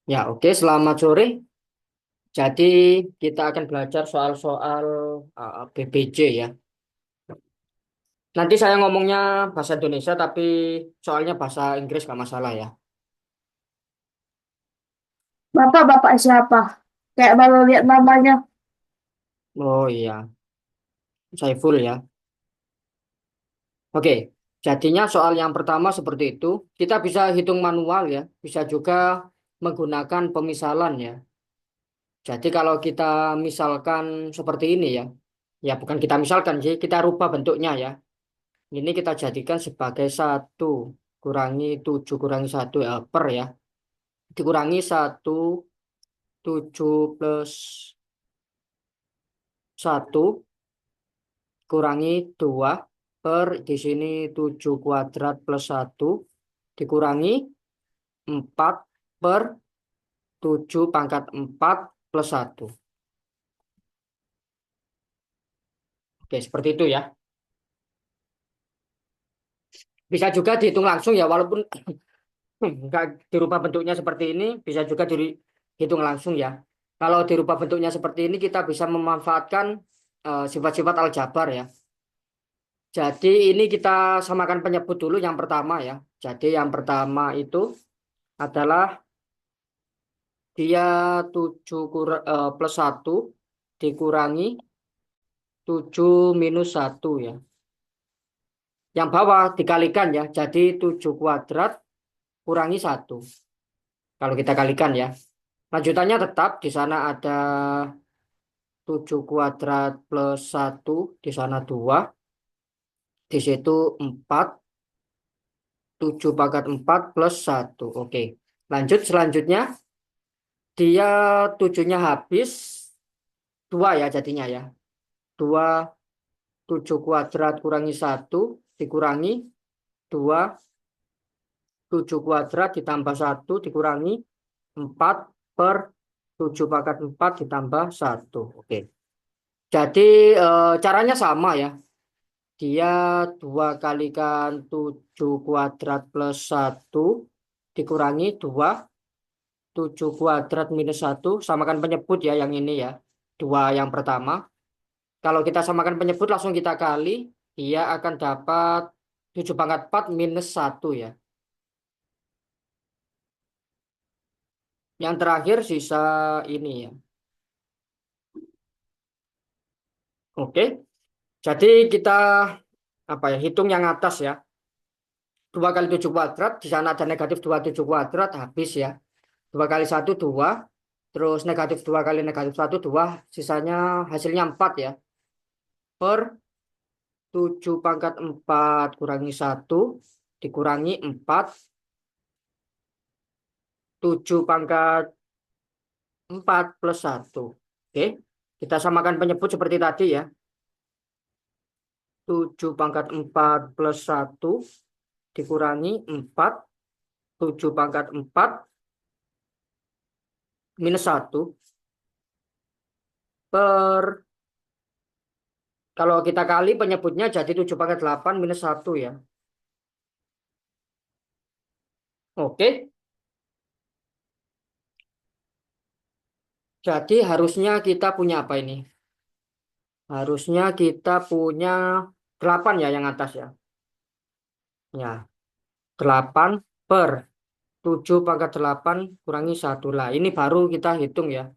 Ya, oke. Selamat sore. Jadi kita akan belajar soal-soal BPJ ya. Nanti saya ngomongnya bahasa Indonesia, tapi soalnya bahasa Inggris nggak masalah ya. Bapak-bapak siapa? Kayak baru lihat namanya. Oh iya, Saiful ya. Oke, jadinya soal yang pertama seperti itu. Kita bisa hitung manual ya. Bisa juga menggunakan pemisalan ya. Jadi kalau kita misalkan seperti ini ya. Ya bukan kita misalkan sih, kita rubah bentuknya ya. Ini kita jadikan sebagai satu kurangi 7 kurangi satu ya, per ya. Dikurangi satu 7 plus satu kurangi 2 per di sini 7 kuadrat plus satu dikurangi 4 per 7 pangkat 4 plus satu. Oke, seperti itu ya. Bisa juga dihitung langsung ya, walaupun nggak dirubah bentuknya seperti ini, bisa juga dihitung langsung ya. Kalau dirubah bentuknya seperti ini, kita bisa memanfaatkan sifat-sifat aljabar ya. Jadi ini kita samakan penyebut dulu yang pertama ya. Jadi yang pertama itu adalah dia 7 plus satu dikurangi 7 minus satu ya. Yang bawah dikalikan ya. Jadi 7 kuadrat kurangi satu. Kalau kita kalikan ya. Lanjutannya tetap di sana ada 7 kuadrat plus satu, di sana 2, di situ 4, 7 pangkat 4 plus satu. Oke. Lanjut selanjutnya dia 7-nya habis 2 ya jadinya ya. 2 7 kuadrat kurangi satu dikurangi 2 7 kuadrat ditambah satu dikurangi 4 per 7 pangkat 4 ditambah satu. Oke. Jadi caranya sama ya. Dia 2 kalikan 7 kuadrat plus satu dikurangi 2 7 kuadrat minus satu samakan penyebut ya yang ini ya. 2 yang pertama. Kalau kita samakan penyebut langsung kita kali, dia akan dapat 7 pangkat 4 minus satu ya. Yang terakhir sisa ini ya. Oke, jadi kita apa ya, hitung yang atas ya. 2 kali 7 kuadrat, di sana ada negatif 2 7 kuadrat, habis ya. 2 kali satu 2, terus negatif 2 kali negatif satu 2, sisanya hasilnya 4 ya. Per 7 pangkat 4 kurangi satu dikurangi 4 7 pangkat 4 plus satu. Oke, kita samakan penyebut seperti tadi ya. 7 pangkat 4 plus satu dikurangi 4 7 pangkat 4 minus satu per, kalau kita kali penyebutnya jadi 7 pangkat 8 minus satu ya. Oke, jadi harusnya kita punya apa ini? Harusnya kita punya 8 ya yang atas ya. Ya, 8 per 7 pangkat 8 kurangi satu lah. Ini baru kita hitung ya.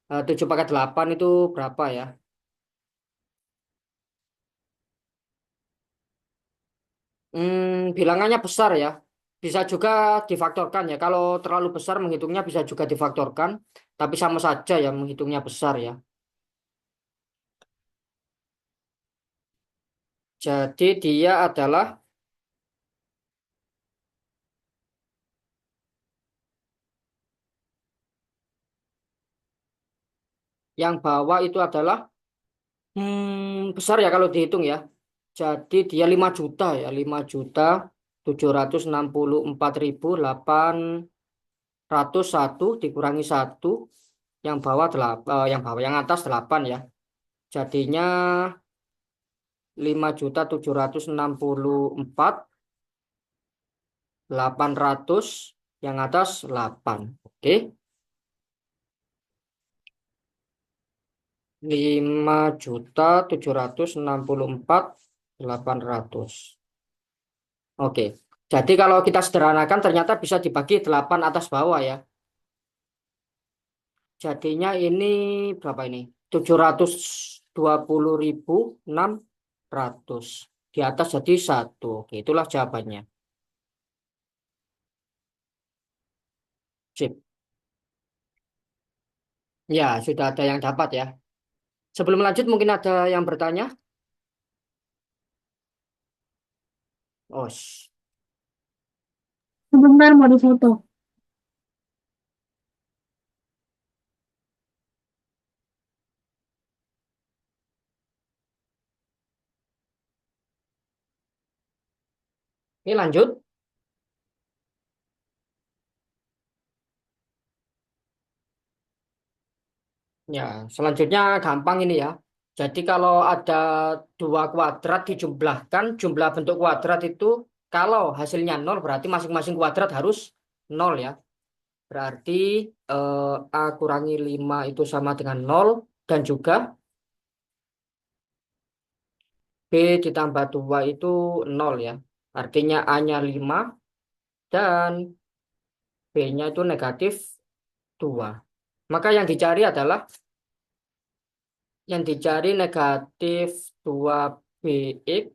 7 pangkat 8 itu berapa ya? Bilangannya besar ya. Bisa juga difaktorkan ya. Kalau terlalu besar menghitungnya bisa juga difaktorkan. Tapi sama saja ya menghitungnya besar ya. Jadi dia adalah yang bawah itu adalah besar ya kalau dihitung ya. Jadi dia 5 juta ya. 5.764.801 dikurangi satu, yang bawah 8, yang bawah yang atas 8 ya. Jadinya 5.764.800, yang atas 8. Oke. 5.764.800. Oke. Jadi kalau kita sederhanakan ternyata bisa dibagi 8 atas bawah ya. Jadinya ini berapa ini? 720.600. Di atas jadi satu. Oke, itulah jawabannya. Sip. Ya, sudah ada yang dapat ya. Sebelum lanjut mungkin ada yang bertanya? Oh, Sebentar mau difoto. ini lanjut. Ya, selanjutnya gampang ini ya. Jadi kalau ada dua kuadrat dijumlahkan, jumlah bentuk kuadrat itu kalau hasilnya nol berarti masing-masing kuadrat harus nol ya. Berarti A kurangi 5 itu sama dengan nol dan juga B ditambah 2 itu nol ya. Artinya A-nya 5 dan B-nya itu negatif 2. Maka yang dicari negatif 2BX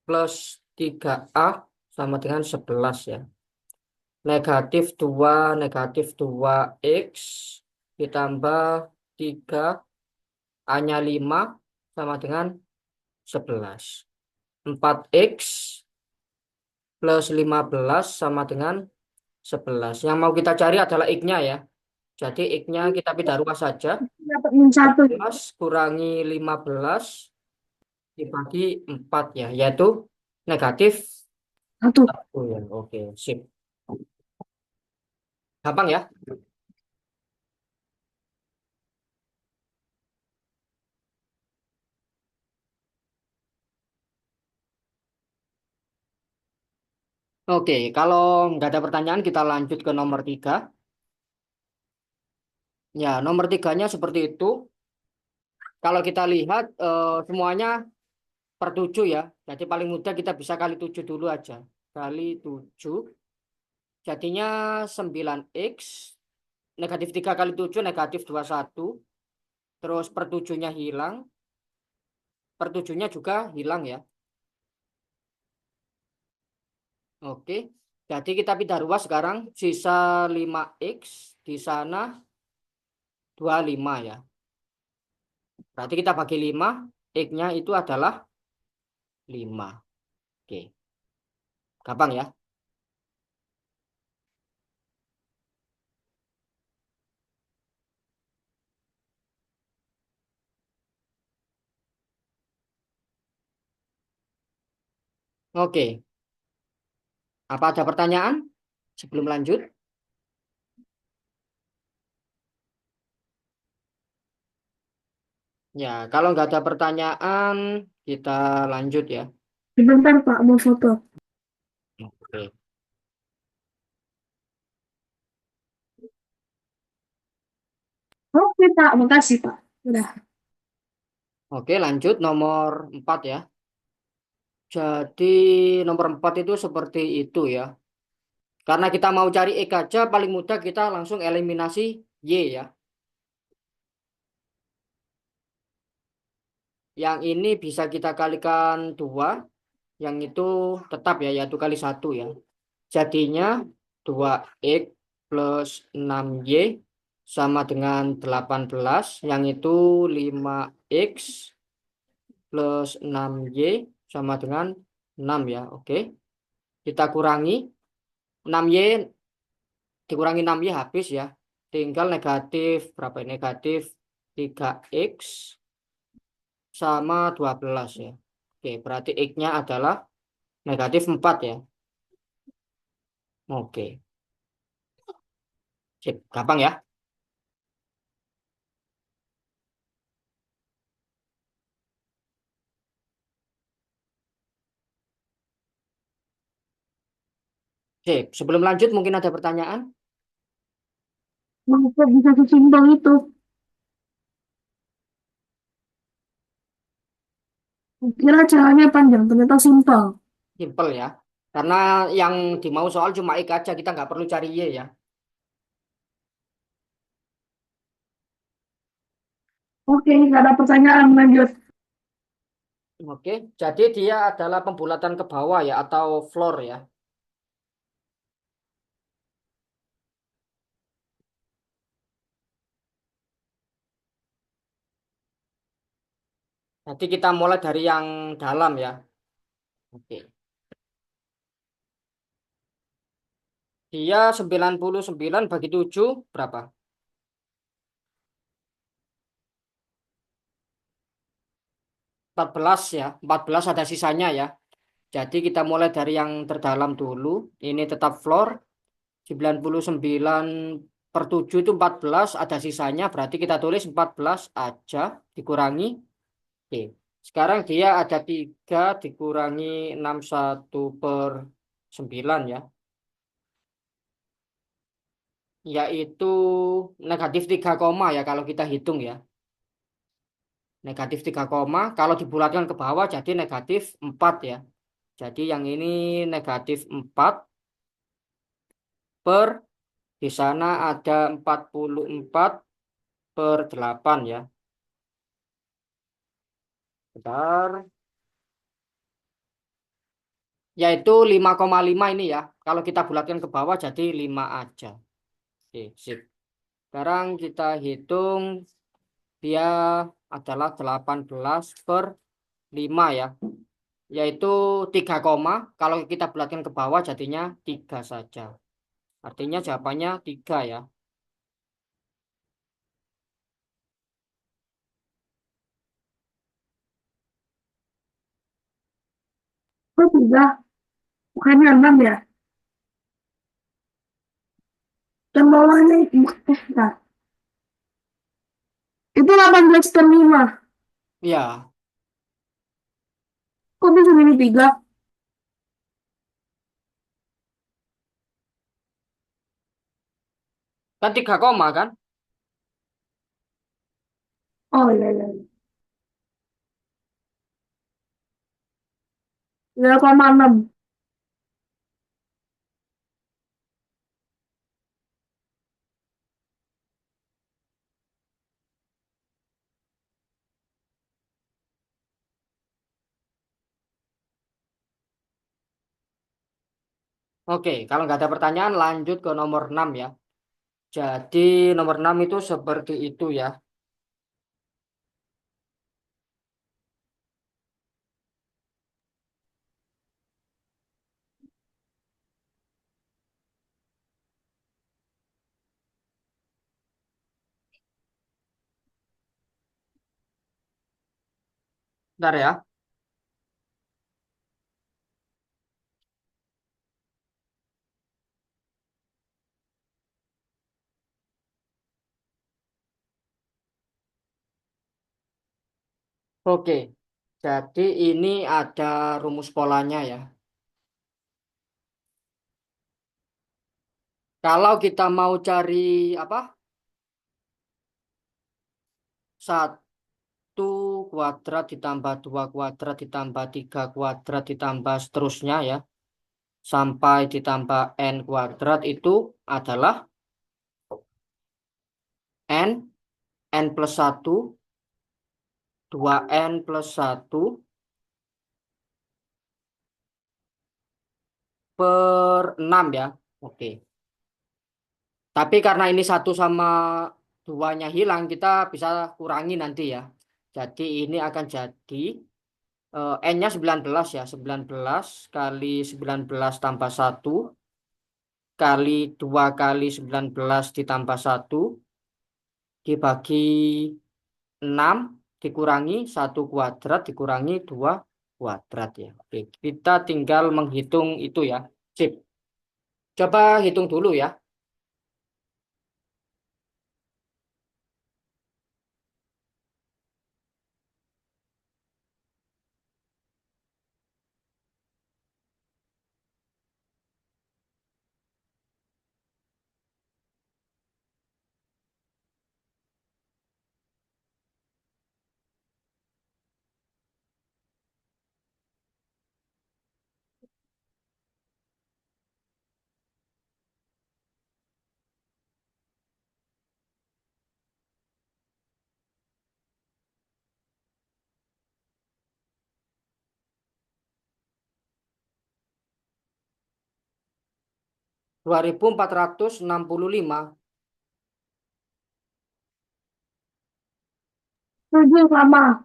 plus 3A sama dengan 11 ya. Negatif 2 ditambah 3 A-nya 5 sama dengan 11. 4X plus 15 sama dengan 11. Yang mau kita cari adalah X-nya ya. Jadi X-nya kita pindah rumah saja. Dapat min satu. 11 kurangi 15 dibagi 4 ya. Yaitu negatif Satu. 1 ya. Oke, sip. Gampang ya. Oke, kalau nggak ada pertanyaan kita lanjut ke nomor 3. Ya, nomor tiganya seperti itu. Kalau kita lihat semuanya per 7 ya. Jadi paling mudah kita bisa kali 7 dulu aja. Kali 7. Jadinya 9X. Negatif 3 kali 7 negatif 21. Terus per 7-nya hilang. Per 7-nya juga hilang ya. Oke. Jadi kita pindah ruas sekarang. Sisa 5X. Di sana 25 ya. Berarti kita bagi 5. X-nya itu adalah 5. Oke. Gampang ya. Oke. Apa ada pertanyaan sebelum lanjut? Ya, kalau nggak ada pertanyaan, kita lanjut ya. Sebentar Pak, mau foto. Oke. Oke Pak, makasih Pak. Udah. Oke, lanjut nomor 4 ya. Jadi nomor 4 itu seperti itu ya. Karena kita mau cari X aja, paling mudah kita langsung eliminasi Y ya. Yang ini bisa kita kalikan 2, yang itu tetap ya, yaitu kali 1 ya. Jadinya 2X plus 6Y sama dengan 18, yang itu 5X plus 6Y sama dengan 6 ya. Oke. Kita kurangi 6Y dikurangi 6Y habis ya. Tinggal negatif berapa ini? Negatif 3X sama 12 ya. Oke, berarti X-nya adalah negatif 4 ya. Oke. Sip, gampang ya. Sip, sebelum lanjut mungkin ada pertanyaan? Kenapa bisa sesimpel itu? Kira caranya panjang, ternyata simpel. Simple ya. Karena yang dimau soal cuma X aja, kita nggak perlu cari Y ya. Oke, nggak ada pertanyaan lanjut. Oke, jadi dia adalah pembulatan ke bawah ya, atau floor ya. Nanti kita mulai dari yang dalam ya. Oke. Dia 99 bagi 7 berapa? 14 ya. 14 ada sisanya ya. Jadi kita mulai dari yang terdalam dulu. Ini tetap floor. 99 per 7 itu 14. Ada sisanya. Berarti kita tulis 14 aja. Dikurangi. Oke. Sekarang dia ada 3 dikurangi 61 per 9 ya. Yaitu negatif 3 koma ya kalau kita hitung ya. Negatif 3 koma. Kalau dibulatkan ke bawah jadi negatif 4 ya. Jadi yang ini negatif 4 per di sana ada 44 per 8 ya. Bentar. Yaitu 5,5 ini ya. Kalau kita bulatkan ke bawah jadi 5 aja. Oke, sip. Sekarang kita hitung dia adalah 18 per 5 ya. Yaitu 3 koma. Kalau kita bulatkan ke bawah jadinya 3 saja. Artinya jawabannya 3 ya. Oh, tiga, bukannya enam ya? Dan bawahnya itu, nah, itu 18 per 5. Ya, Kok bisa jadi tiga? kan 3 koma kan? Oh iya, iya, iya. 0,6. Oke, kalau nggak ada pertanyaan lanjut ke nomor 6 ya. Jadi nomor 6 itu seperti itu ya. Bentar ya. Oke, jadi ini ada rumus polanya ya. Kalau kita mau cari apa? Satu kuadrat ditambah 2 kuadrat ditambah 3 kuadrat ditambah seterusnya ya. Sampai ditambah n kuadrat itu adalah n, n plus satu, 2n plus satu per 6 ya. Oke. Tapi karena ini satu sama duanya hilang, kita bisa kurangi nanti ya. Jadi ini akan jadi N-nya 19 ya. 19 kali 19 tambah satu kali 2 kali 19 ditambah satu dibagi 6 dikurangi satu kuadrat dikurangi 2 kuadrat ya. Oke, kita tinggal menghitung itu ya. Sip. Coba hitung dulu ya. 2465. 7 sama.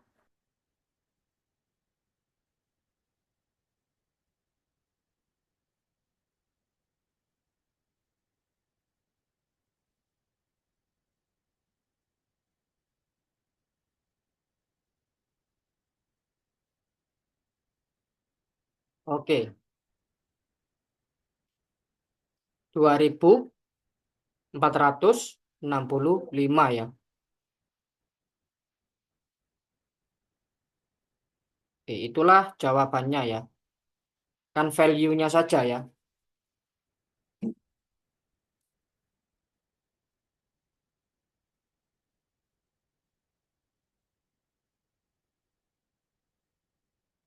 Oke, 2465 ya. Oke, itulah jawabannya ya. Kan value-nya saja ya.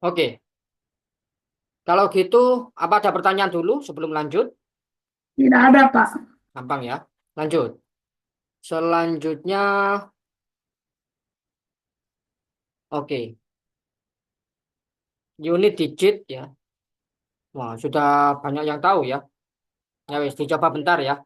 Oke, kalau gitu apa ada pertanyaan dulu sebelum lanjut? Tidak ada, Pak. Gampang ya. Lanjut. Selanjutnya, oke, unit digit ya. Wah, sudah banyak yang tahu ya. Ya wis, dicoba bentar ya.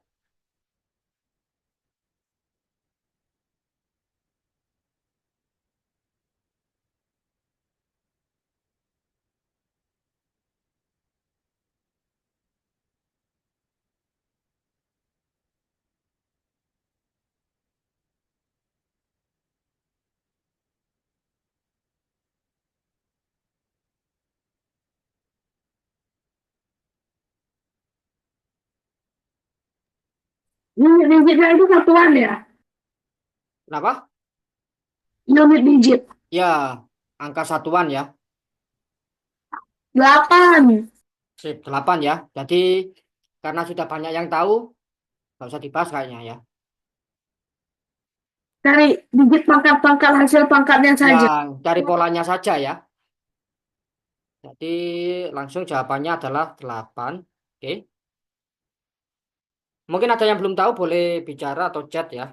Unit digitnya itu satuan ya? Kenapa? Unit digit. Ya, angka satuan ya. 8. Sip, 8 ya. Jadi, karena sudah banyak yang tahu, nggak usah dibahas kayaknya ya. Cari digit pangkat-pangkat hasil pangkatnya saja. Yang dari polanya saja ya. Jadi, langsung jawabannya adalah 8. Oke. Mungkin ada yang belum tahu, boleh bicara atau chat ya.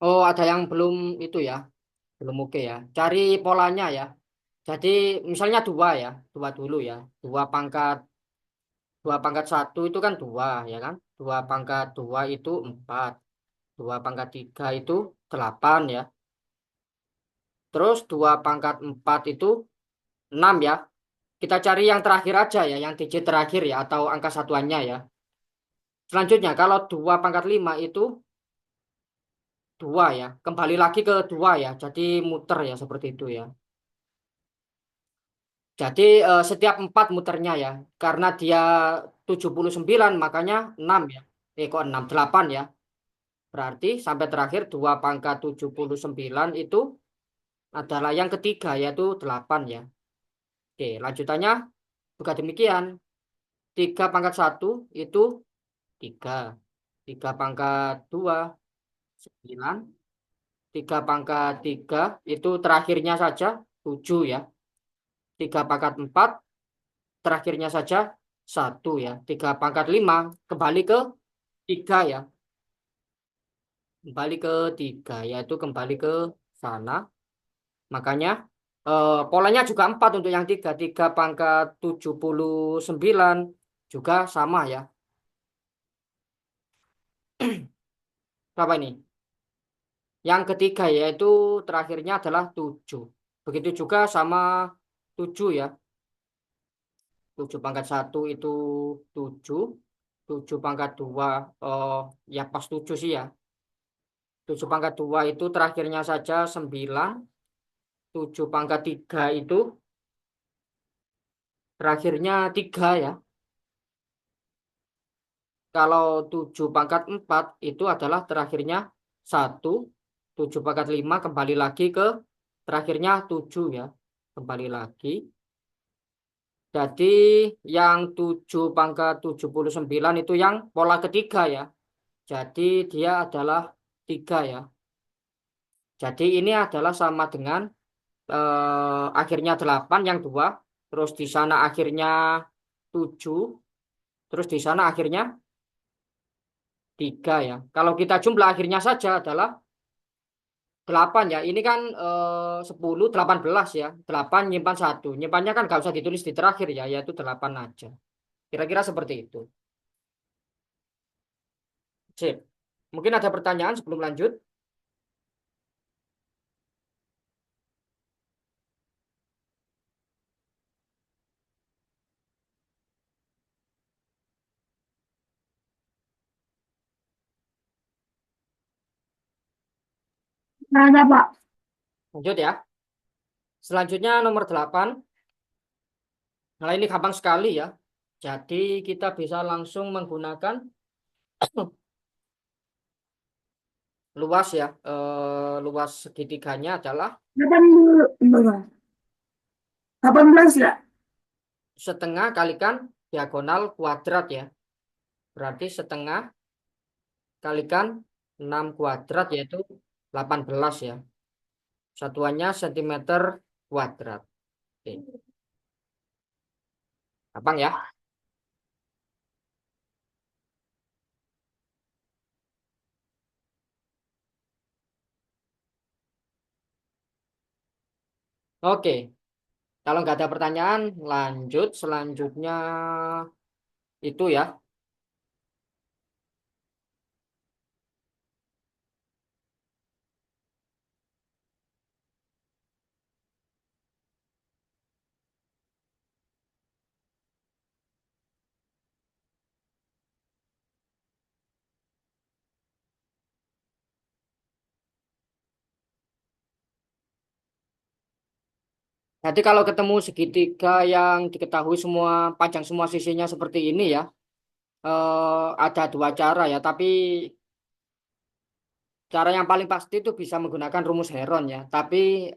Oh, ada yang belum itu ya. Belum oke ya. Cari polanya ya. Jadi, misalnya dua ya. Dua dulu ya. Dua pangkat satu itu kan dua ya kan. Dua pangkat dua itu 4. Dua pangkat tiga itu 8 ya. Terus dua pangkat 4 itu 6 ya. Kita cari yang terakhir aja ya, yang digit terakhir ya, atau angka satuannya ya. Selanjutnya, kalau dua pangkat 5 itu 2 ya. Kembali lagi ke 2 ya, jadi muter ya, seperti itu ya. Jadi setiap 4 muternya ya. Karena dia 79 makanya 6 ya. Kok 6? 8 ya. Berarti sampai terakhir 2 pangkat 79 itu adalah yang ketiga, yaitu 8 ya. Oke, lanjutannya juga demikian. 3 pangkat satu itu 3. 3 pangkat 2 9. 3 pangkat 3 itu terakhirnya saja 7 ya. 3 pangkat 4 terakhirnya saja 1 ya. 3 pangkat 5 kembali ke 3 ya. Kembali ke 3 yaitu kembali ke sana. Makanya polanya juga 4 untuk yang 3. 3 pangkat 79 juga sama ya. Berapa ini? Yang ketiga yaitu terakhirnya adalah 7. Begitu juga sama 7 ya. 7 pangkat satu itu 7. 7 pangkat 2 ya pas 7 sih ya. 7 pangkat 2 itu terakhirnya saja 9. 7 pangkat 3 itu terakhirnya 3 ya. Kalau 7 pangkat 4 itu adalah terakhirnya 1. 7 pangkat 5 kembali lagi ke terakhirnya 7 ya. Kembali lagi. Jadi yang 7 pangkat 79 itu yang pola ketiga ya. Jadi dia adalah 3 ya. Jadi ini adalah sama dengan akhirnya 8 yang 2. Terus di sana akhirnya 7. Terus di sana akhirnya 3 ya. Kalau kita jumlah akhirnya saja adalah 8 ya. Ini kan 10, 18 ya. 8 nyimpan 1. Nyimpannya kan nggak usah ditulis di terakhir ya. Yaitu 8 aja. Kira-kira seperti itu. Sip. Mungkin ada pertanyaan sebelum lanjut? Nggak ada, Pak. Lanjut ya. Selanjutnya nomor 8. Nah ini gampang sekali ya. Jadi kita bisa langsung menggunakan luas ya. Luas segitiganya adalah 18 ya? setengah kalikan diagonal kuadrat ya. Berarti setengah kalikan 6 kuadrat yaitu 18 ya. Satuannya sentimeter kuadrat. Oke. Gampang ya. Oke. Kalau nggak ada pertanyaan, lanjut. Selanjutnya itu ya. Jadi kalau ketemu segitiga yang diketahui semua panjang semua sisinya seperti ini ya, ada 2 cara ya. Tapi cara yang paling pasti itu bisa menggunakan rumus Heron ya. Tapi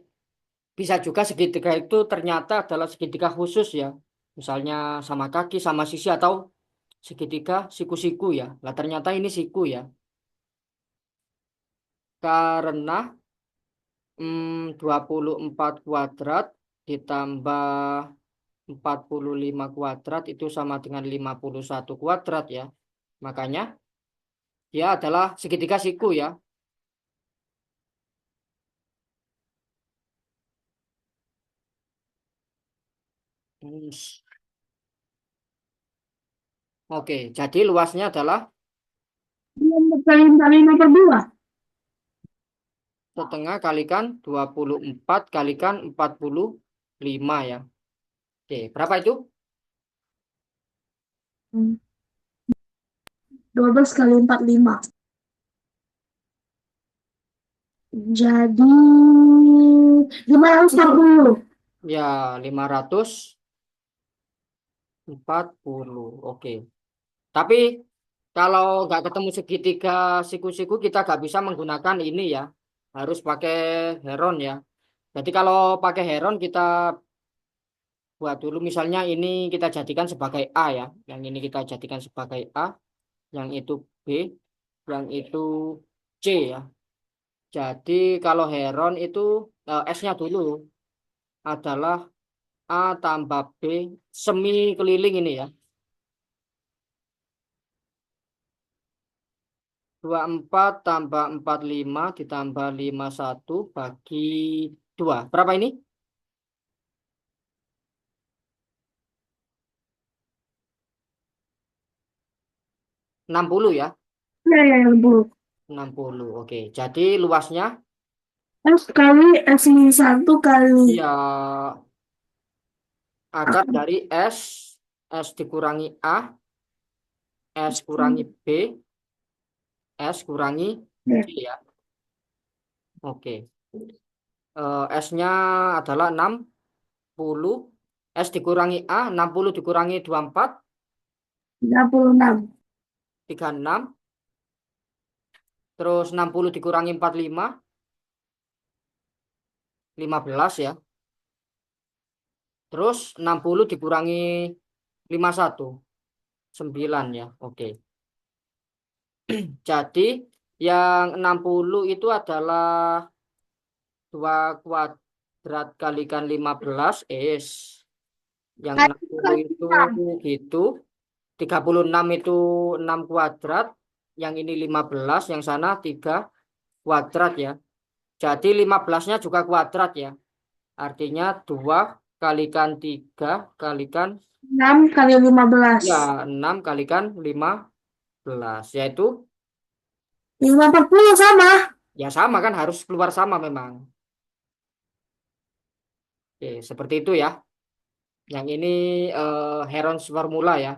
bisa juga segitiga itu ternyata adalah segitiga khusus ya. Misalnya sama kaki, sama sisi atau segitiga siku-siku ya. Nah ternyata ini siku ya. Karena 24 kuadrat ditambah 45 kuadrat itu sama dengan 51 kuadrat ya. Makanya dia adalah segitiga siku ya. Hmm, Oke, jadi luasnya adalah Nomor kali nomor 2. setengah kalikan 24 kalikan 45 ya. Oke, berapa itu? 12 kali 45. Jadi 540. Ya, 540. Oke. Tapi kalau nggak ketemu segitiga siku-siku kita nggak bisa menggunakan ini ya. Harus pakai Heron ya. Jadi kalau pakai Heron kita buat dulu misalnya ini kita jadikan sebagai A ya. Yang ini kita jadikan sebagai A, yang itu B, yang itu C ya. Jadi kalau Heron itu S-nya dulu adalah A tambah B semi keliling ini ya. 24 tambah 45 ditambah 51 bagi 2. Berapa ini? 60 ya. Ya, ya, ya, Bu. 60. Oke. Jadi luasnya S kali S minus 1 kali ya akar dari S, S dikurangi A, S kurangi B, S kurangi C ya. ya. Oke. S-nya adalah 60. S dikurangi A, 60 dikurangi 24, 36. 36. Terus 60 dikurangi 45, 15 ya. Terus 60 dikurangi 51, 9 ya. Oke. Jadi yang 60 itu adalah 2 kuadrat kalikan 15 is. Yang Nah, itu 60 kan itu enam. gitu. 36 itu 6 kuadrat. Yang ini 15, yang sana 3 kuadrat ya. Jadi 15-nya juga kuadrat ya. Artinya 2 kalikan 3 kalikan 6 kali 15. ya 6 kalikan 15. Yaitu 540 sama. ya sama kan harus keluar sama memang. Oke, seperti itu ya. Yang ini Heron's formula ya.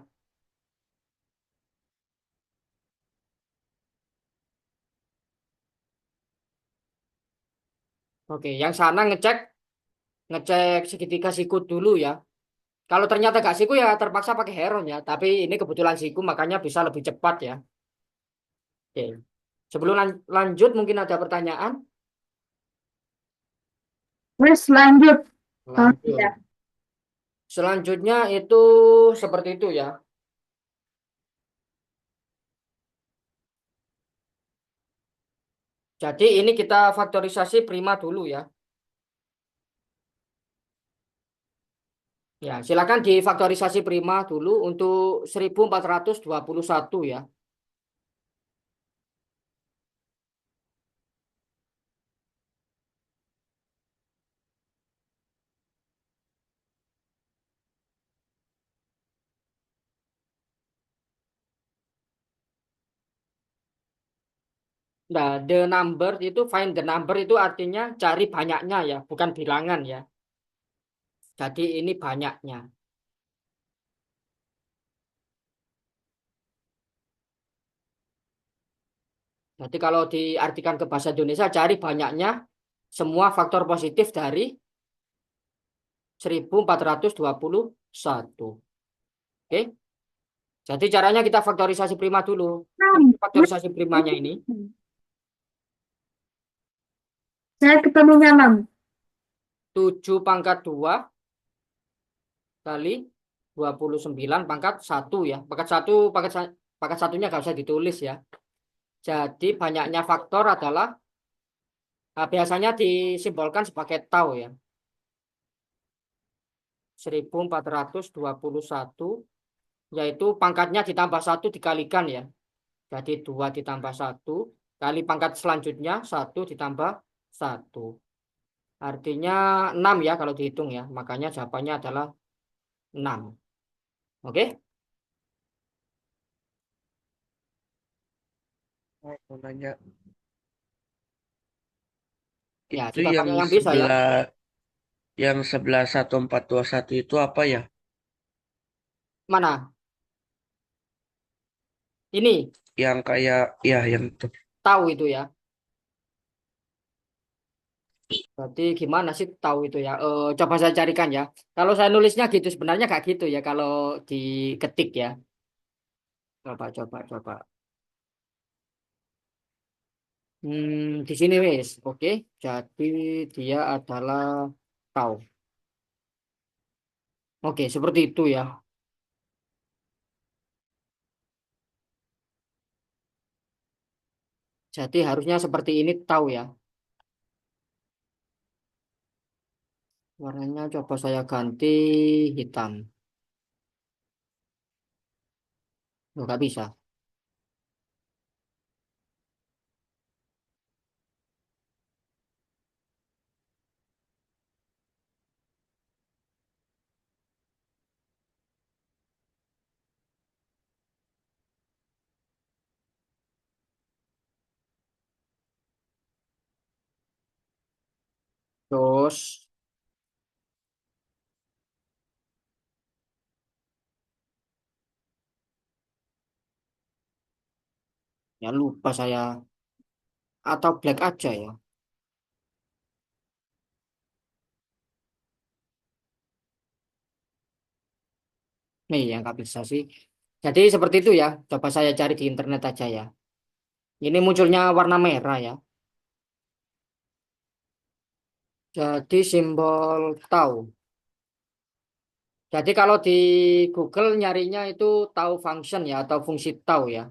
Oke, yang sana ngecek ngecek segitiga siku dulu ya. Kalau ternyata gak siku ya terpaksa pakai Heron ya. Tapi ini kebetulan siku makanya bisa lebih cepat ya. Oke. Sebelum lanjut mungkin ada pertanyaan. Wes lanjut. Oh, Lanjut. ya. Selanjutnya itu seperti itu ya. Jadi ini kita faktorisasi prima dulu ya. Ya, silakan difaktorisasi prima dulu untuk 1421 ya. Nah, the number itu find the number itu artinya cari banyaknya ya, bukan bilangan ya. Jadi ini banyaknya. Jadi kalau diartikan ke bahasa Indonesia cari banyaknya semua faktor positif dari 1421. Oke. Jadi caranya kita faktorisasi prima dulu. Enam. Faktorisasi primanya ini Saya ketemunya 6. 7 pangkat 2 kali 29 pangkat 1 ya. Pangkat satunya nggak usah ditulis ya. Jadi banyaknya faktor adalah biasanya disimbolkan sebagai tau ya. 1421 yaitu pangkatnya ditambah 1 dikalikan ya. Jadi 2 ditambah 1 kali pangkat selanjutnya 1 ditambah 1. Artinya 6 ya kalau dihitung ya. Makanya jawabannya adalah 6. Oke? Mau nanya, Ya, itu jika yang kamu yang bisa ya. sebelah yang 111421 itu apa ya? Mana? Ini Yang kayak ya yang itu. tahu itu ya. Berarti gimana sih tahu itu ya? Coba saya carikan ya. Kalau saya nulisnya gitu sebenarnya gak gitu ya kalau diketik ya. Coba. Di sini wes. Oke. Jadi dia adalah tahu. Oke, seperti itu ya. Jadi harusnya seperti ini tahu ya. Warnanya coba saya ganti hitam. Oh, nggak bisa. Terus ya lupa saya atau black aja ya. Nih yang nggak bisa sih. Jadi seperti itu ya. Coba saya cari di internet aja ya. Ini munculnya warna merah ya. Jadi simbol tau. Jadi kalau di Google nyarinya itu tau function ya atau fungsi tau ya.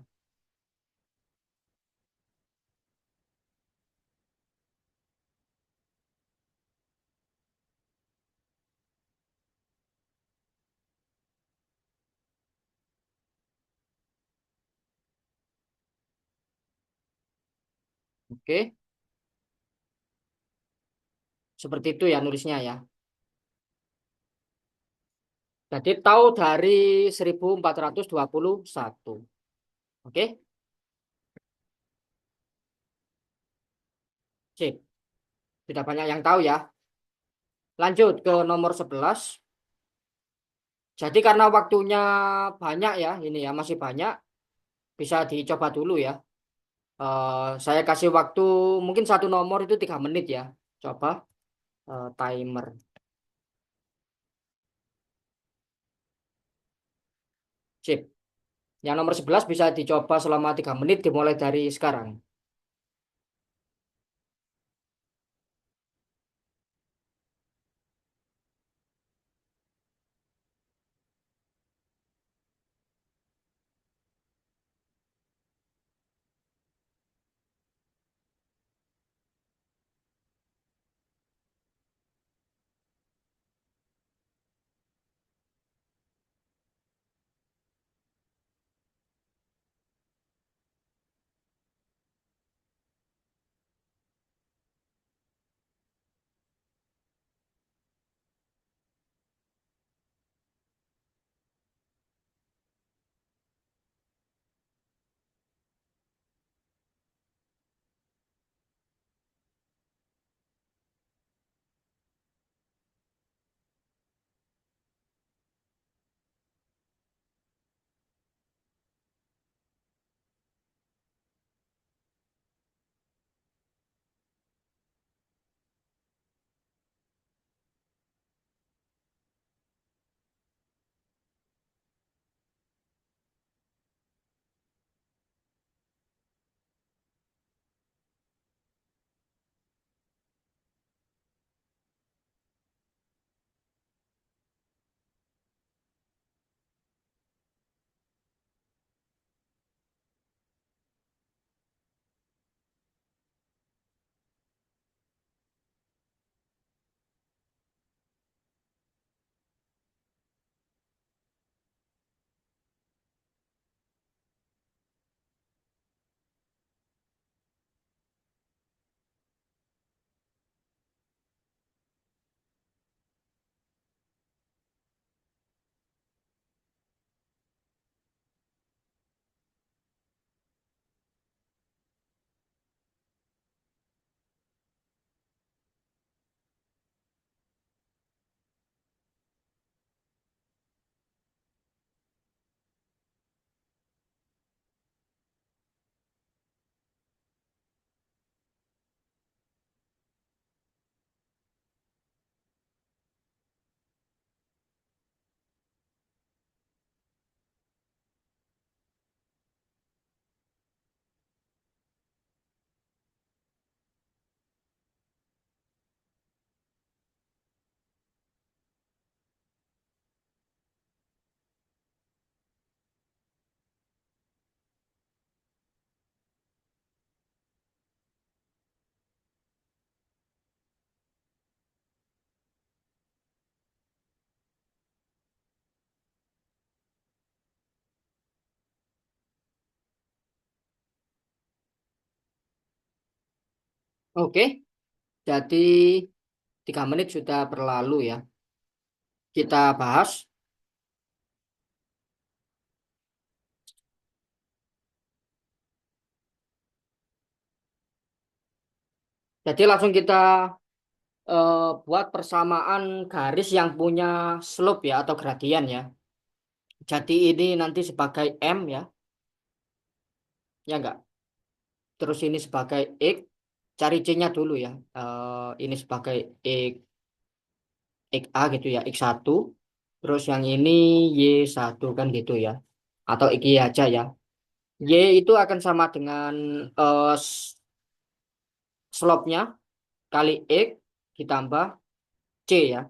Oke, seperti itu ya nulisnya ya. Jadi tahu dari 1421. Oke, sip. Sudah banyak yang tahu ya. Lanjut ke nomor 11. Jadi karena waktunya banyak ya, ini ya masih banyak, bisa dicoba dulu ya. Saya kasih waktu mungkin satu nomor itu 3 menit ya. Coba timer. Sip. Yang nomor 11 bisa dicoba selama 3 menit dimulai dari sekarang. Oke, jadi 3 menit sudah berlalu ya. Kita bahas. Jadi langsung kita buat persamaan garis yang punya slope ya atau gradien ya. Jadi ini nanti sebagai M ya, ya enggak? Terus ini sebagai X, cari C-nya dulu ya. Ini sebagai X, XA gitu ya, X1. Terus yang ini Y1 kan gitu ya. Atau X Y aja ya. Y itu akan sama dengan slope-nya kali X ditambah C ya.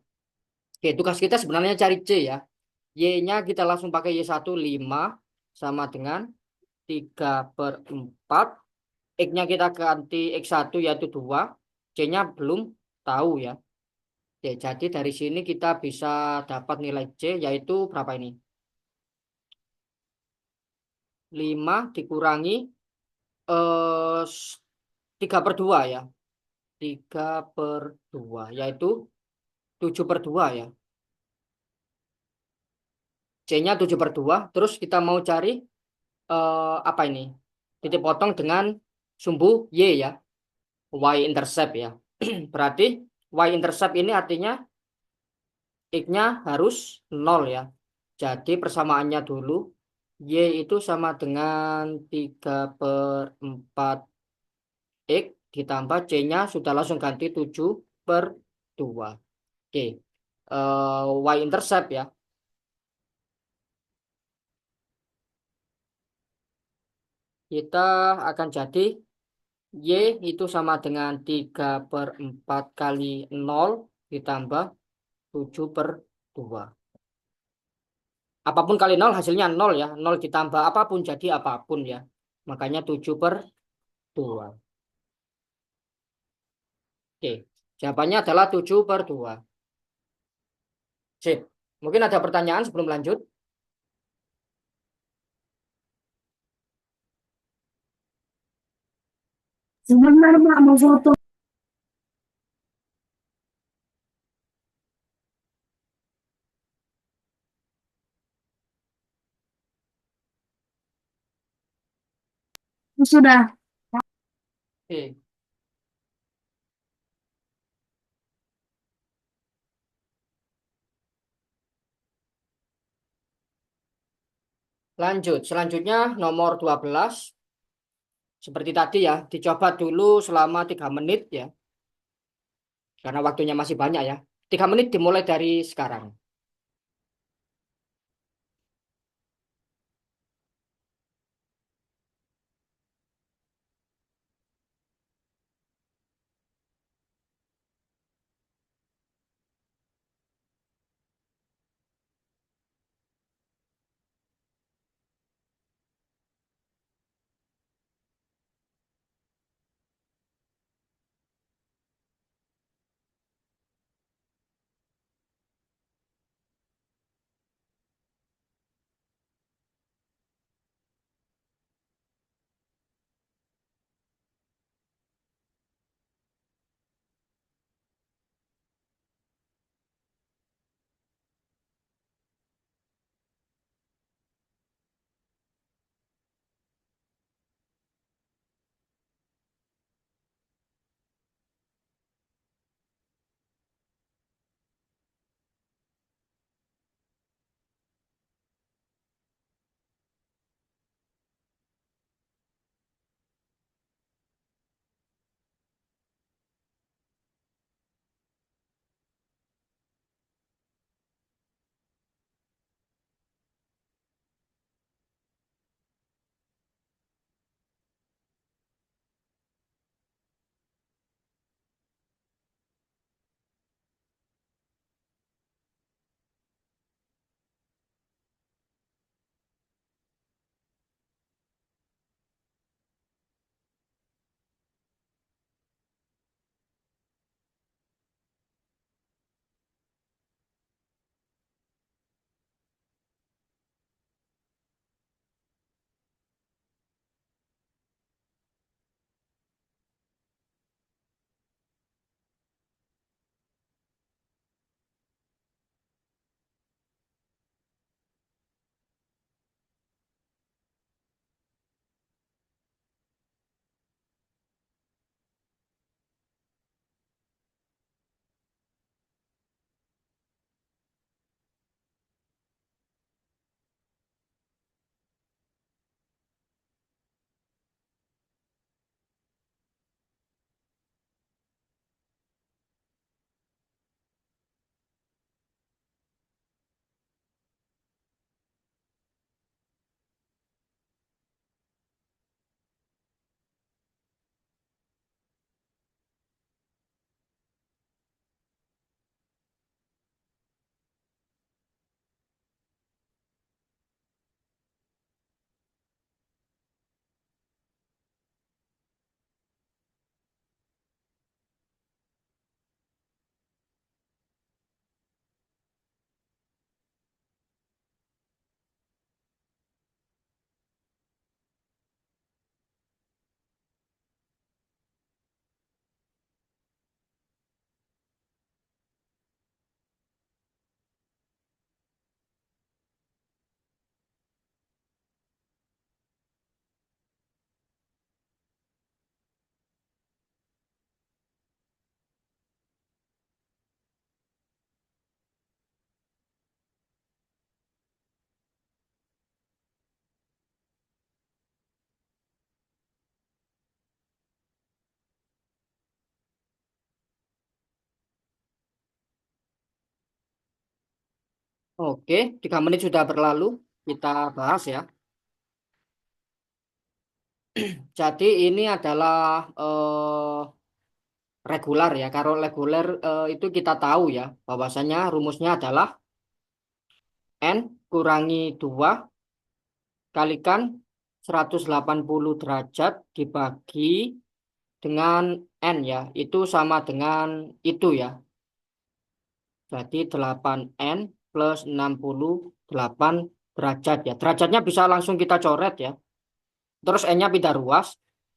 Oke, tugas kita sebenarnya cari C ya. Y-nya kita langsung pakai Y1 5 sama dengan 3/4. X-nya kita ganti X1 yaitu 2. C-nya belum tahu ya. Oke, jadi dari sini kita bisa dapat nilai C yaitu berapa ini? 5 dikurangi 3/4 3/2 ya. 3/2 yaitu 7/2 ya. C-nya 7/2. Terus kita mau cari apa ini? Titik potong dengan sumbu Y ya. Y-intercept ya. Berarti Y-intercept ini artinya X-nya harus 0 ya. Jadi persamaannya dulu. Y itu sama dengan 3/4 X ditambah C-nya sudah langsung ganti 7/2. Oke. Y-intercept ya. Kita akan jadi Y itu sama dengan 3/4 kali 0 ditambah 7/2. Apapun kali 0 hasilnya 0 ya. 0 ditambah apapun jadi apapun ya. Makanya 7/2. Oke. Jawabannya adalah 7/2. Sip. Mungkin ada pertanyaan sebelum lanjut? Sebentar, Mak, mau foto. Sudah. Oke. Lanjut. Selanjutnya nomor 12. Seperti tadi ya, dicoba dulu selama 3 menit ya. Karena waktunya masih banyak ya. 3 menit dimulai dari sekarang. Oke, 3 menit sudah berlalu. Kita bahas ya. Jadi ini adalah regular ya. Kalau reguler itu kita tahu ya, bahwasanya rumusnya adalah N kurangi 2 kalikan 180 derajat dibagi dengan N ya. Itu sama dengan itu ya. Jadi 8N plus 68 derajat ya. Derajatnya bisa langsung kita coret ya. Terus N-nya pindah ruas.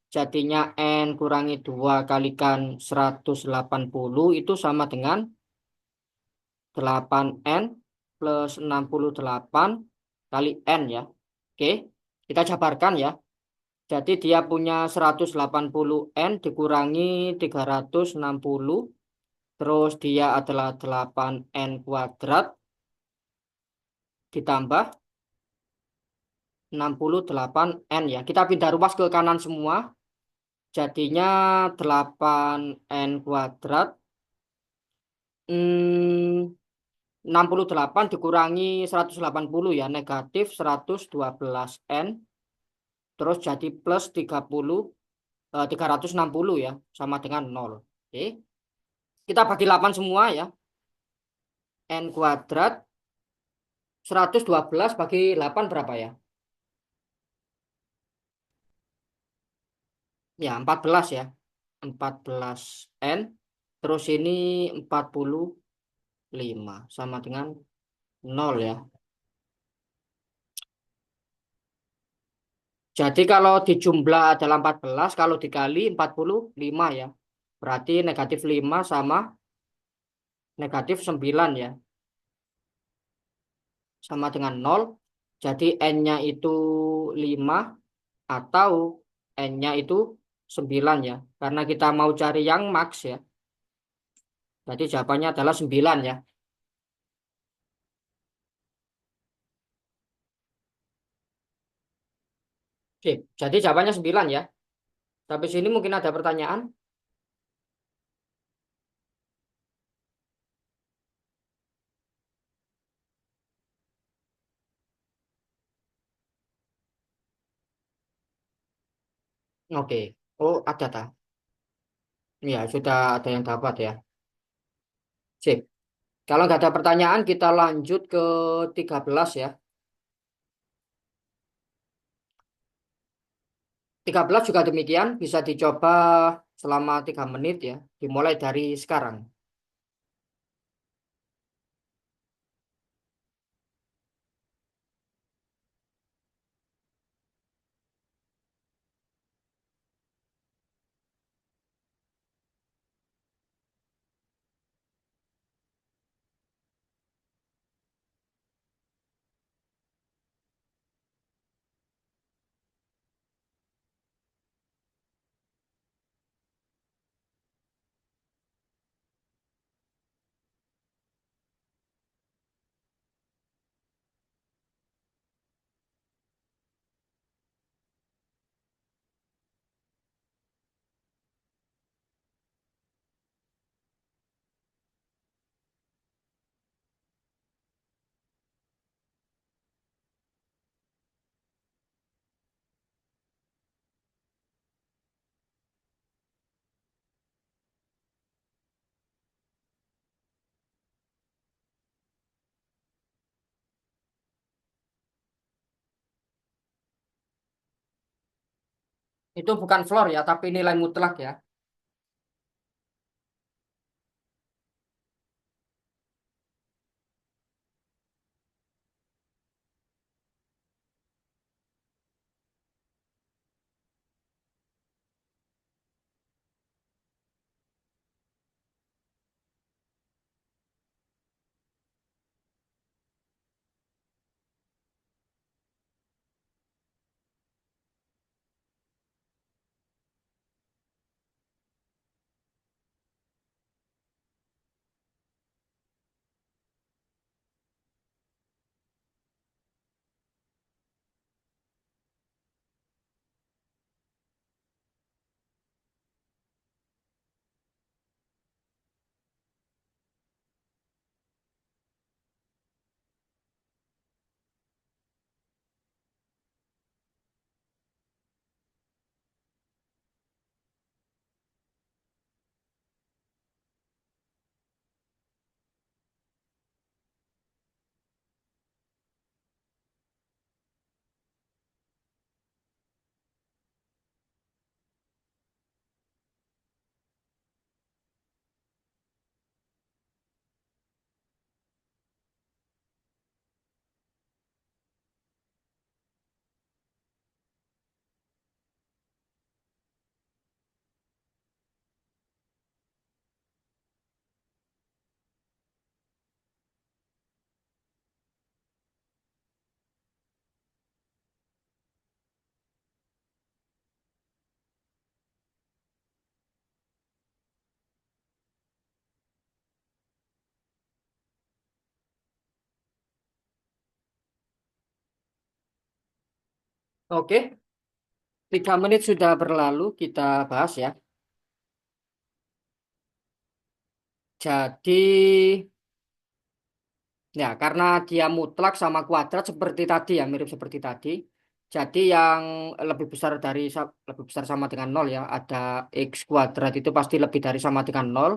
Jadinya N kurangi 2 kalikan 180 itu sama dengan 8N plus 68 kali N ya. Oke, kita jabarkan ya. Jadi dia punya 180N dikurangi 360. Terus dia adalah 8N kuadrat ditambah 68N ya. Kita pindah ruas ke kanan semua. Jadinya 8N kuadrat. 68 dikurangi 180 ya. Negatif 112N. Terus jadi plus 360 ya. Sama dengan 0. Oke. Kita bagi 8 semua ya. N kuadrat 112 bagi 8 berapa ya? Ya, 14 ya. 14N. Terus ini 45 sama dengan 0 ya. Jadi kalau dijumlah adalah 14, kalau dikali 45 ya. Berarti negatif 5 sama negatif 9 ya. Sama dengan 0. Jadi N-nya itu 5 atau N-nya itu 9 ya. Karena kita mau cari yang max ya. Jadi jawabannya adalah 9 ya. Sip. Jadi jawabannya 9 ya. Tapi sini mungkin ada pertanyaan. Oke. Oh, ada tak? Ya, sudah ada yang dapat ya. Sip. Kalau nggak ada pertanyaan, kita lanjut ke 13 ya. 13 juga demikian, bisa dicoba selama 3 menit ya. Dimulai dari sekarang. Itu bukan floor ya, tapi nilai mutlak ya. Oke, 3 menit sudah berlalu, kita bahas ya. Jadi, ya karena dia mutlak sama kuadrat seperti tadi ya, mirip seperti tadi. Jadi yang lebih besar sama dengan nol ya, ada x kuadrat itu pasti lebih dari sama dengan nol.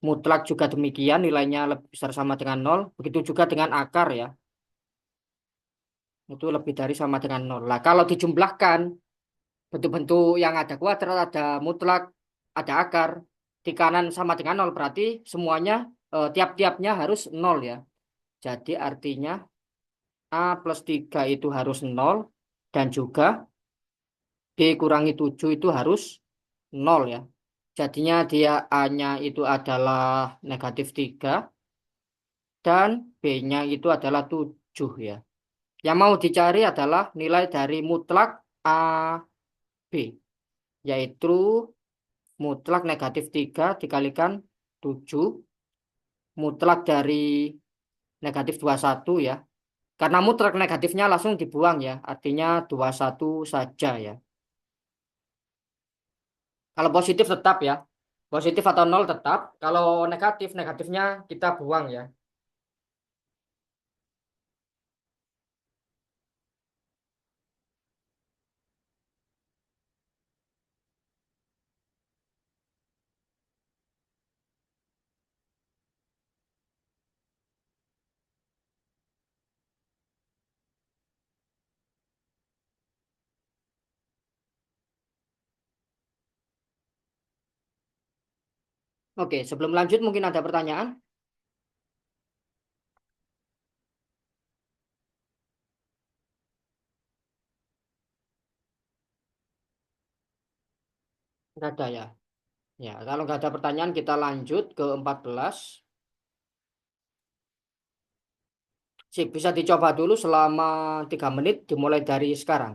Mutlak juga demikian, nilainya lebih besar sama dengan nol. Begitu juga dengan akar ya, itu lebih dari sama dengan nol. Lah kalau dijumlahkan, bentuk-bentuk yang ada kuadrat, ada mutlak, ada akar, di kanan sama dengan nol, berarti semuanya tiap-tiapnya harus nol ya. Jadi artinya A plus 3 itu harus nol, dan juga B kurangi 7 itu harus nol ya. Jadinya dia A-nya itu adalah -3 dan B-nya itu adalah 7 ya. Yang mau dicari adalah nilai dari mutlak A, B, yaitu mutlak -3 dikalikan 7, mutlak dari -21 ya. Karena mutlak negatifnya langsung dibuang ya, artinya 21 saja ya. Kalau positif tetap ya, positif atau nol tetap. Kalau negatif, negatifnya kita buang ya. Oke, sebelum lanjut mungkin ada pertanyaan? Nggak ada ya. Ya, kalau nggak ada pertanyaan kita lanjut ke 14. Sip, bisa dicoba dulu selama 3 menit dimulai dari sekarang.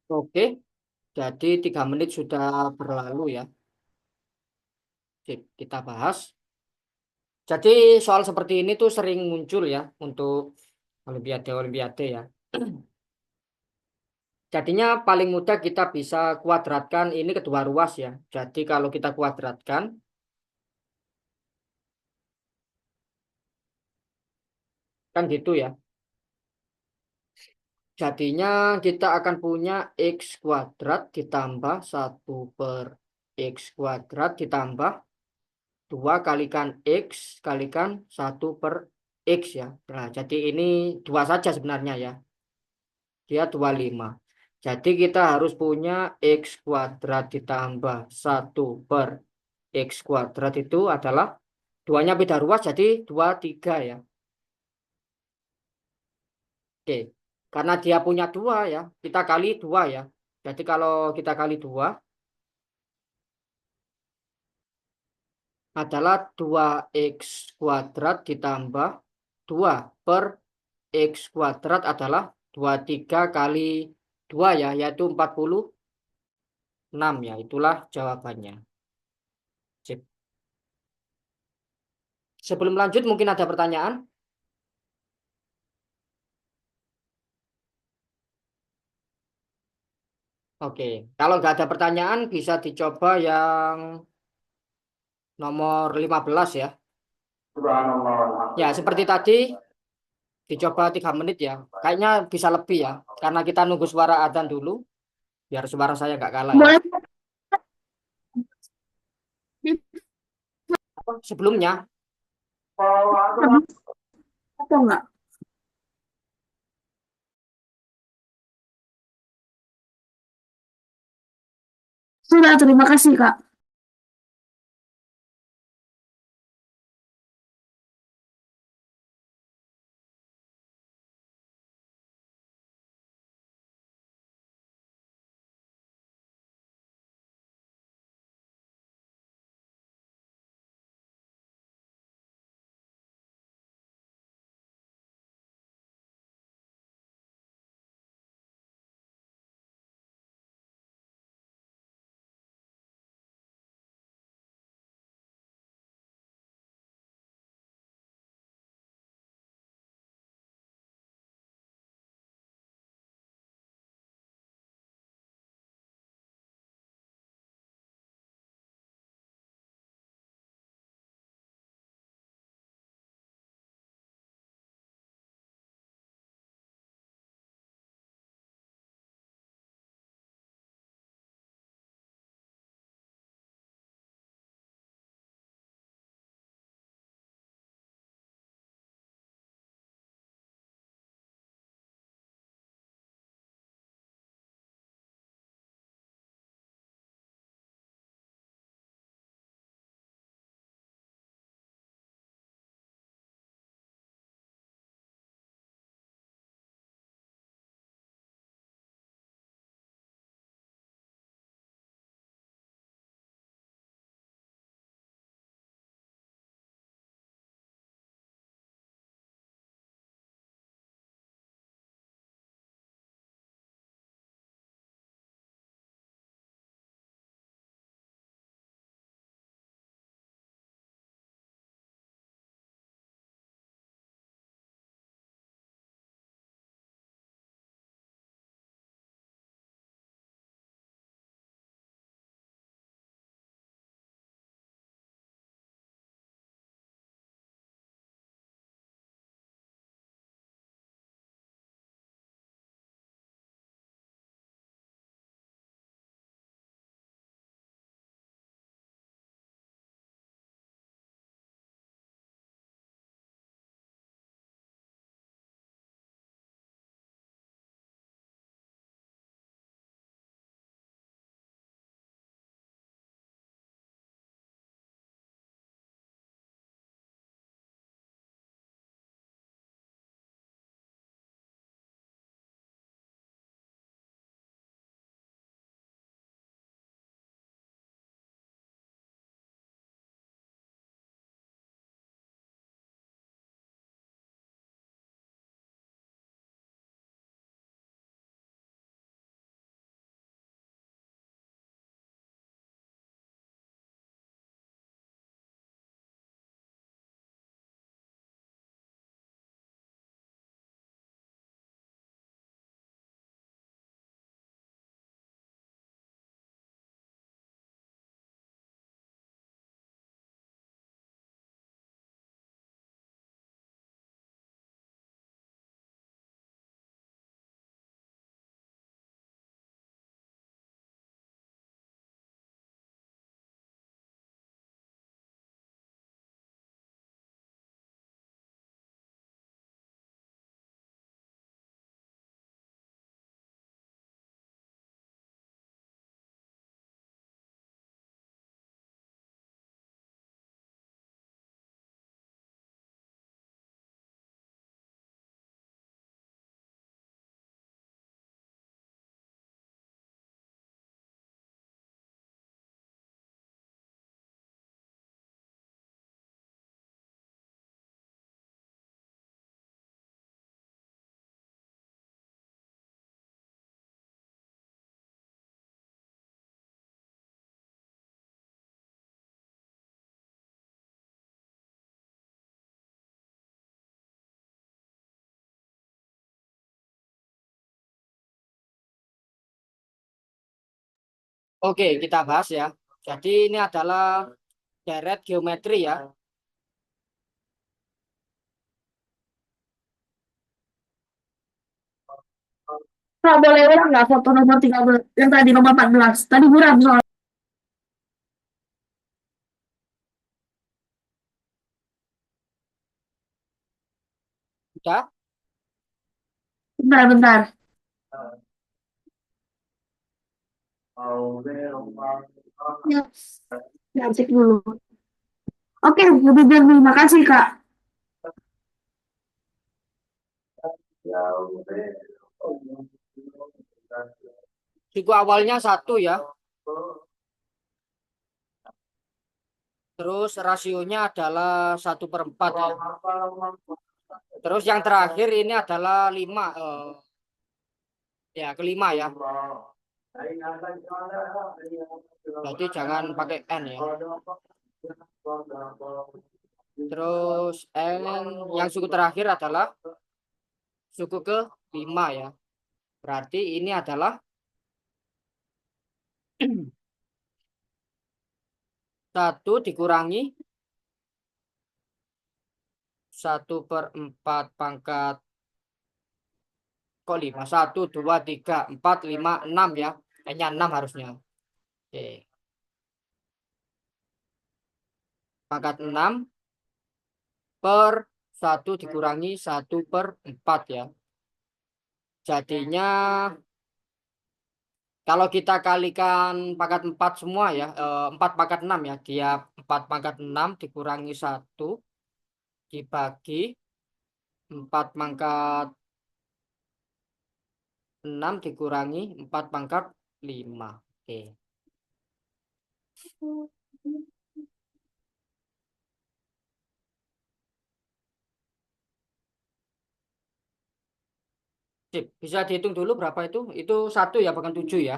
Oke, jadi 3 menit sudah berlalu ya. Sip, kita bahas. Jadi soal seperti ini tuh sering muncul ya untuk Olimpiade-Olimpiade ya. Jadinya paling mudah kita bisa kuadratkan ini kedua ruas ya. Jadi kalau kita kuadratkan, kan gitu ya. Jadinya kita akan punya X kuadrat ditambah 1 per X kuadrat ditambah 2 kalikan X kalikan 1 per X ya. Nah, jadi ini dua saja sebenarnya ya. Dia 25. Jadi kita harus punya X kuadrat ditambah 1 per X kuadrat itu adalah duanya beda ruas jadi 23 ya. Oke. Karena dia punya 2 ya, kita kali 2 ya. Jadi kalau kita kali 2 adalah 2X kuadrat ditambah 2 per X kuadrat adalah 23 kali 2 ya, yaitu 46 ya. Itulah jawabannya. Sip. Sebelum lanjut mungkin ada pertanyaan? Oke, kalau nggak ada pertanyaan bisa dicoba yang nomor 15 ya. Ya, seperti tadi dicoba 3 menit ya. Kayaknya bisa lebih ya, karena kita nunggu suara adzan dulu, biar suara saya nggak kalah ya. Boleh Sebelumnya, atau enggak? Sudah, terima kasih, Kak. Oke, kita bahas ya. Jadi ini adalah deret geometri ya. Kak, boleh ulang nggak foto nomor 13, yang tadi nomor 14? Tadi buram soalnya. Udah? Bentar, bentar. Ya, ya, cek dulu. Oke, lebih dari terima kasih, Kak. Suku awalnya 1 ya. Terus rasionya adalah 1/4 ya. Terus yang terakhir ini adalah 5. Ya, kelima ya. Berarti jangan pakai N ya. Terus N yang suku terakhir adalah suku ke-5 ya. Berarti ini adalah 1 dikurangi 1/4 pangkat kok 5. 1, 2, 3, 4, 5, 6 ya. Kayaknya 6 harusnya. Oke. Pangkat 6 per 1 dikurangi 1/4 ya. Jadinya kalau kita kalikan pangkat 4 semua ya, 4 pangkat 6 ya, dia 4 pangkat 6 dikurangi 1 dibagi 4 pangkat 6 dikurangi 4 pangkat 5. Oke. Sip. Bisa dihitung dulu berapa itu? Itu 1 ya, bukan 7 ya.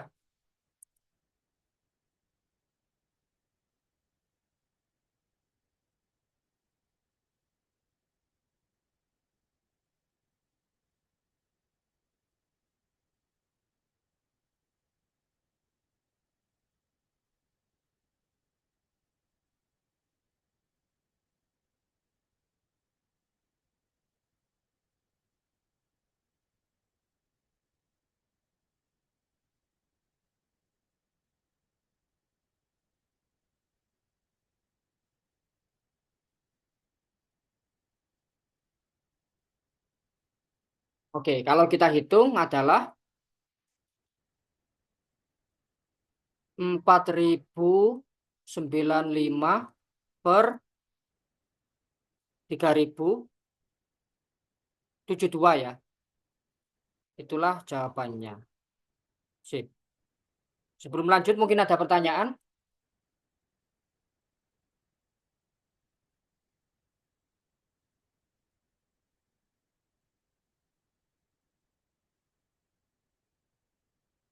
Oke, kalau kita hitung adalah 4.095 per 3.072 ya. Itulah jawabannya. Sip. Sebelum lanjut mungkin ada pertanyaan?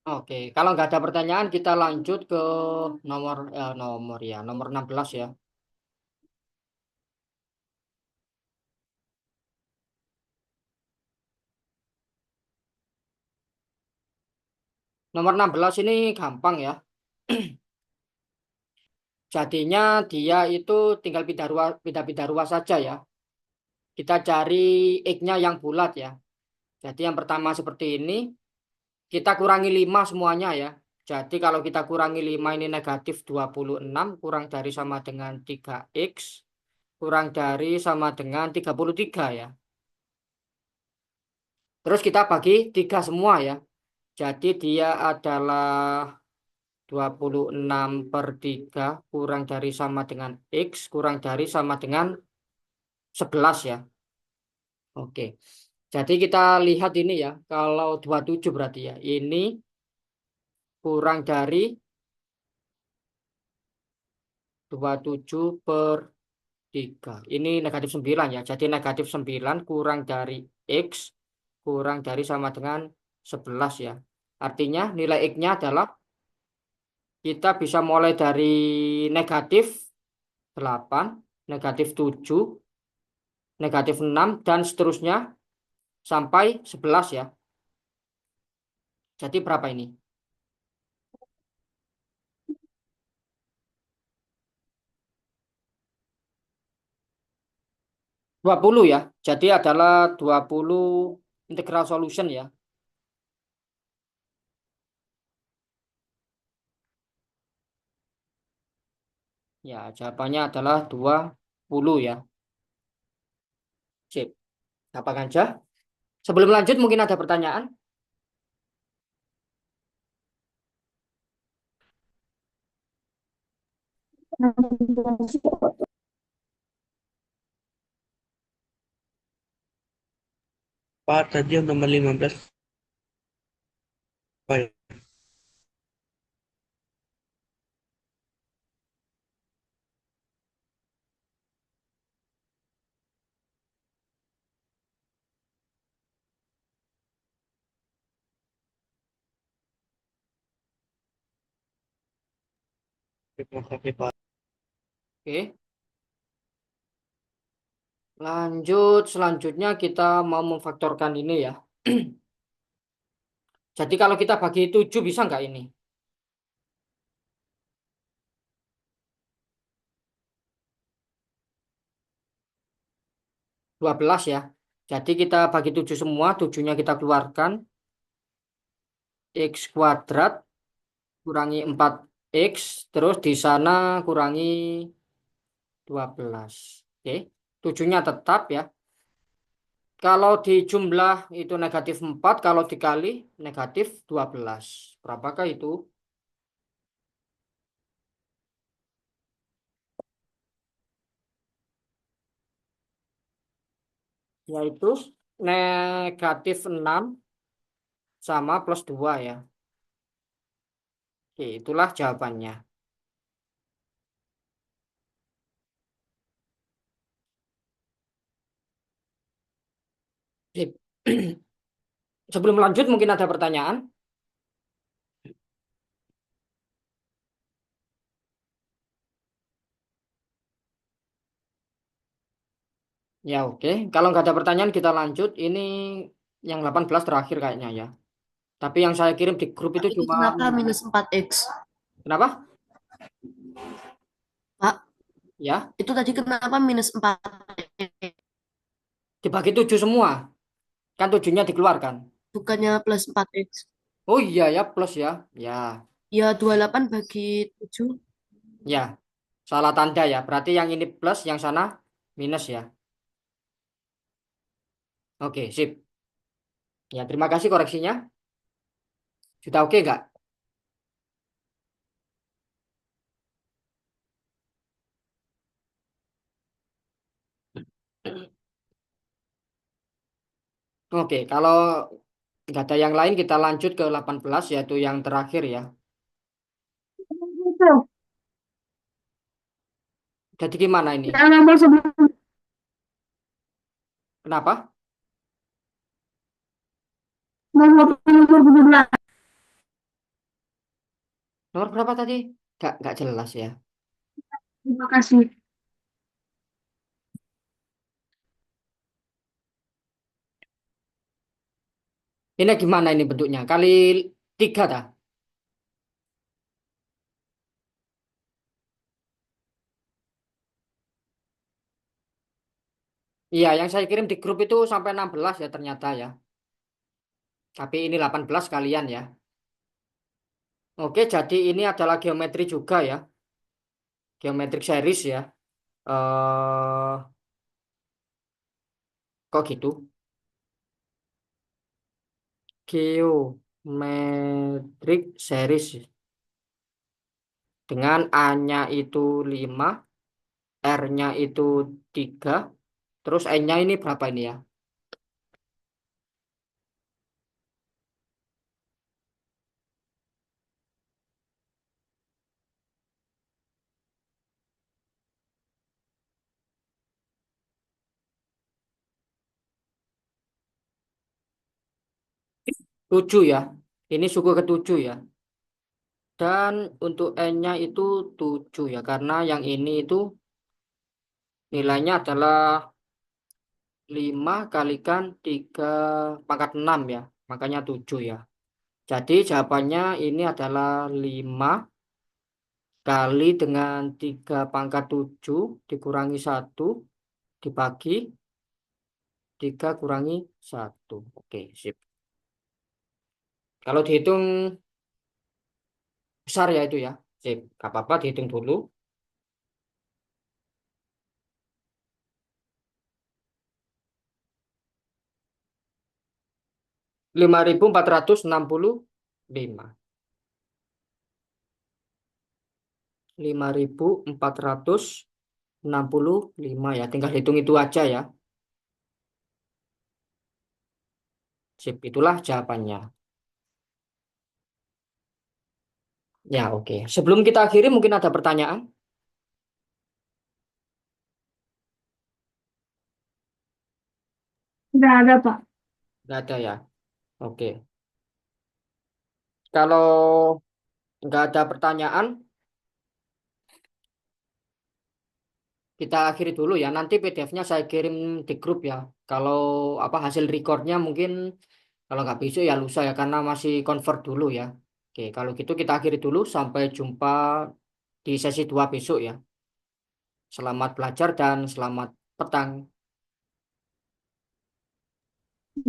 Oke, kalau nggak ada pertanyaan kita lanjut ke nomor 16 ya. Nomor 16 ini gampang ya. Jadinya dia itu tinggal pindah-pindah ruas saja ya. Kita cari X-nya yang bulat ya. Jadi yang pertama seperti ini, kita kurangi 5 semuanya ya. Jadi kalau kita kurangi 5 ini negatif 26, kurang dari sama dengan 3X, kurang dari sama dengan 33 ya. Terus kita bagi 3 semua ya. Jadi dia adalah 26/3 kurang dari sama dengan X, kurang dari sama dengan 11 ya. Oke. Jadi kita lihat ini ya. Kalau 27 berarti ya. Ini kurang dari 27/3. Ini negatif 9 ya. Jadi negatif 9 kurang dari X, kurang dari sama dengan 11 ya. Artinya nilai X-nya adalah kita bisa mulai dari negatif 8, negatif 7, negatif 6, dan seterusnya sampai 11 ya. Jadi berapa ini? 20 ya. Jadi adalah 20 integral solution ya. Ya, jawabannya adalah 20 ya. Sip. Apa aja? Sebelum lanjut mungkin ada pertanyaan? Pak, tadi yang nomor 15 Pak, ya? Terima kasih Pak. Oke. Lanjut, selanjutnya kita mau memfaktorkan ini ya. Jadi kalau kita bagi 7 bisa nggak ini? 12 ya. Jadi kita bagi 7 semua, 7-nya kita keluarkan. X kuadrat kurangi 4X, terus di sana kurangi 12. Oke, 7-nya tetap ya. Kalau dijumlah itu negatif 4, kalau dikali negatif 12. Berapakah itu? Yaitu negatif 6 sama plus 2 ya. Oke, itulah jawabannya. Sip. Sebelum lanjut mungkin ada pertanyaan? Ya oke, kalau nggak ada pertanyaan kita lanjut. Ini yang 18 terakhir kayaknya ya. Tapi yang saya kirim di grup itu Itu cuma kenapa minus 4X? kenapa? Pak, Ya, itu tadi kenapa minus 4X? dibagi 7 semua. Kan 7-nya dikeluarkan. Bukannya plus 4X? Oh iya ya, plus ya. Ya, Ya, 28 bagi 7. ya. Salah tanda ya. Berarti yang ini plus, yang sana minus ya. Oke, sip. Ya, terima kasih koreksinya. Sudah oke nggak? Oke, kalau nggak ada yang lain kita lanjut ke 18 yaitu yang terakhir ya. Jadi gimana ini? Yang nomor sebelum Kenapa? nomor 17. Nomor berapa tadi? Nggak jelas ya. Terima kasih. Ini gimana ini bentuknya? Kali 3 dah. Iya, yang saya kirim di grup itu sampai 16 ya ternyata ya. Tapi ini 18 kalian ya. Oke, jadi ini adalah geometri juga ya. Geometric series ya. Kok gitu? Geometric series dengan A-nya itu 5, R-nya itu 3, terus N-nya ini berapa ini ya? Tujuh ya. Ini suku ke-7 ya. Dan untuk N-nya itu 7 ya. Karena yang ini itu nilainya adalah 5 kalikan 3 pangkat 6 ya. Makanya 7 ya. Jadi jawabannya ini adalah 5 kali dengan 3 pangkat 7 dikurangi 1 dibagi 3 kurangi 1. Oke, sip. Kalau dihitung besar ya itu ya. Sip, gak apa-apa dihitung dulu. 5.465. 5.465 ya. Tinggal hitung itu aja ya. Sip, itulah jawabannya. Ya, oke. Sebelum kita akhiri mungkin ada pertanyaan? Nggak ada, Pak. Nggak ada ya. Oke. Kalau nggak ada pertanyaan, kita akhiri dulu ya. Nanti PDF-nya saya kirim di grup ya. Kalau apa hasil recordnya mungkin kalau nggak besok ya lusa ya karena masih convert dulu ya. Oke, kalau gitu kita akhiri dulu. Sampai jumpa di sesi 2 besok ya. Selamat belajar dan selamat petang.